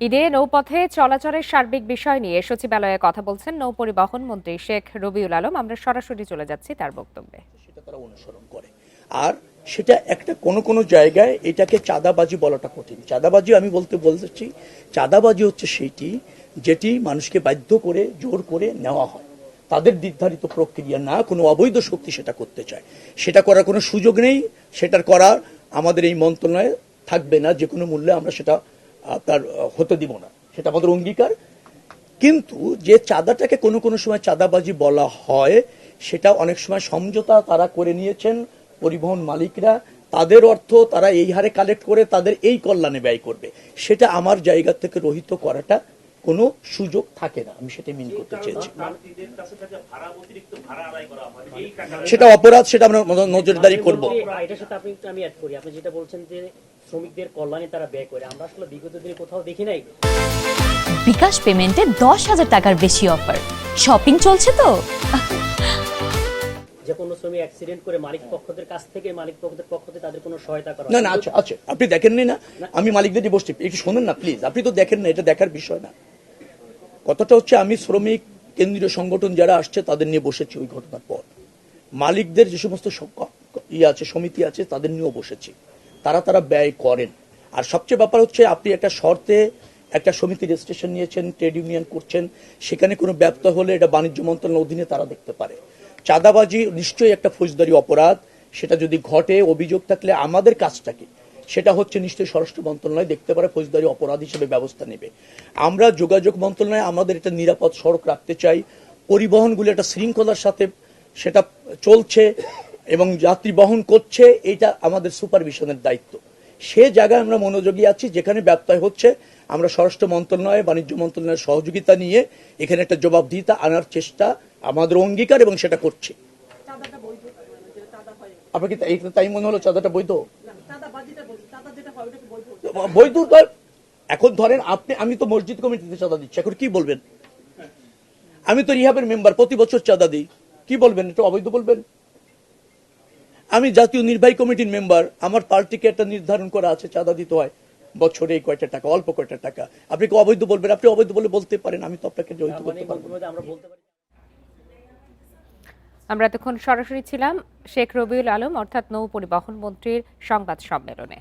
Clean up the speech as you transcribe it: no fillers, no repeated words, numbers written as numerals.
ঈদে নৌপথে চলাচলের সার্বিক বিষয় নিয়ে সচিবালয়ে কথা বলছেন নৌ পরিবহন মন্ত্রী শেখ রবিউল আলম। আমরা সরাসরি চলে যাচ্ছি তার বক্তব্যে। সেটা তারা অনুসরণ করে। আর সেটা একটা কোনো জায়গায় এটাকে চাঁদাবাজি বলাটা কঠিন। চাঁদাবাজি আমি বলতেছি চাঁদাবাজি হচ্ছে সেইটি যেটি মানুষকে বাধ্য করে জোর করে নেওয়া হয়, তাদের নির্ধারিত প্রক্রিয়া না কোনো অবৈধ শক্তি সেটা করতে চায়, সেটা করার কোনো সুযোগ নেই। সেটার করার আমাদের এই মন্ত্রণালয়ে থাকবে না, যে কোনো মূল্যে আমরা সেটা তার হতে দিব না, সেটা আমাদের অঙ্গীকার। কিন্তু যে চাঁদাটাকে কোনো সময় চাঁদাবাজি বলা হয়, সেটা অনেক সময় সমঝোতা তারা করে নিয়েছেন পরিবহন মালিকরা, তাদের অর্থ তারা এই হারে কালেক্ট করে তাদের এই কল্যাণে ব্যয় করবে, সেটা আমার জায়গা থেকে রহিত করাটা কোনো সুযোগ থাকে না। আমি সেটা মিন করতে চেয়েছি। সেটা অপরাধ, সেটা আমরা নজরদারি করব। এটার সাথে আমি অ্যাড করি, আপনি যেটা বলছেন যে শ্রমিকদের কল্যাণে তারা ব্যয় করে, আমরা আসলে বিগত দিনে কোথাও দেখি নাই। বিকাশ পেমেন্টে 10,000 টাকার বেশি অফার, শপিং চলছে তো। যে কোনো শ্রমিক অ্যাক্সিডেন্ট করে মালিক পক্ষদের কাছ থেকে তাদের কোনো সহায়তা করা না আছে আপনি দেখেননি না? আমি মালিকদের বসছি, একটু শোনেন না প্লিজ। আপনি তো দেখেন না, এটা দেখার বিষয় না। কথাটা হচ্ছে আমি শ্রমিক কেন্দ্রীয় সংগঠন যারা আসছে তাদের নিয়ে বসেছি ওই ঘটনার পর, মালিকদের যে সমস্ত আছে সমিতি আছে তাদের নিয়েও বসেছি, তারা ব্যয় করেন। আর সবচেয়ে ব্যাপার হচ্ছে আপনি একটা শর্তে একটা সমিতি রেজিস্ট্রেশন নিয়েছেন, ট্রেড ইউনিয়ন করছেন, সেখানে কোনো ব্যত্যয় হলে এটা বাণিজ্য মন্ত্রণালয়ের অধীনে তারা দেখতে পারে। চাঁদাবাজি নিশ্চয়ই একটা ফৌজদারি অপরাধ, সেটা যদি ঘটে অভিযোগ থাকলে আমাদের কাজটা কি, সেটা হচ্ছে নিশ্চয়ই স্বরাষ্ট্র মন্ত্রণালয় দেখতে পারে, ফৌজদারি অপরাধ হিসেবে ব্যবস্থা নেবে। আমরা যোগাযোগ মন্ত্রণালয় আমাদের একটা নিরাপদ সড়ক রাখতে চাই, পরিবহনগুলো একটা শৃঙ্খলার সাথে সেটা চলছে এবং যাত্রী বহন করছে, এটা আমাদের সুপারভিশনের দায়িত্ব। সে জায়গায় আমরা মনোযোগী আছি। যেখানে ব্যত্যয় হচ্ছে আমরা স্বরাষ্ট্র মন্ত্রণালয় বাণিজ্য মন্ত্রণালয়ের সহযোগিতা নিয়ে এখানে একটা জবাবদিহিতা আনার চেষ্টা আমাদের অঙ্গীকার, এবং সেটা করছি। আপনাকে তাই মনে হলো চাঁদাটা বৈধ? বৈধ এখন ধরেন আপনি, আমি তো মসজিদ কমিটিতে চাঁদা দিচ্ছি, এখন কি বলবেন? আমি তো রিহাবের মেম্বার, প্রতি বছর চাঁদা দিই, কি বলবেন? এটা অবৈধ বলবেন? আমি জাতীয় নির্বাহী কমিটির মেম্বার, আমার পার্টিকে একটা নির্ধারণ করা আছে চাঁদা দিতে হয় বছরে এই কয়টা টাকা, অল্প কয়টা টাকা, আপনি কি অবৈধ বলবেন? আপনি অবৈধ বলে বলতে পারেন, আমি তো আপনাকে জড়িত করতে পারবো না। আমরা এতক্ষণ সরাসরি ছিলাম শেখ রবিউল আলম অর্থাৎ নৌ পরিবহন মন্ত্রীর সংবাদ সম্মেলনে।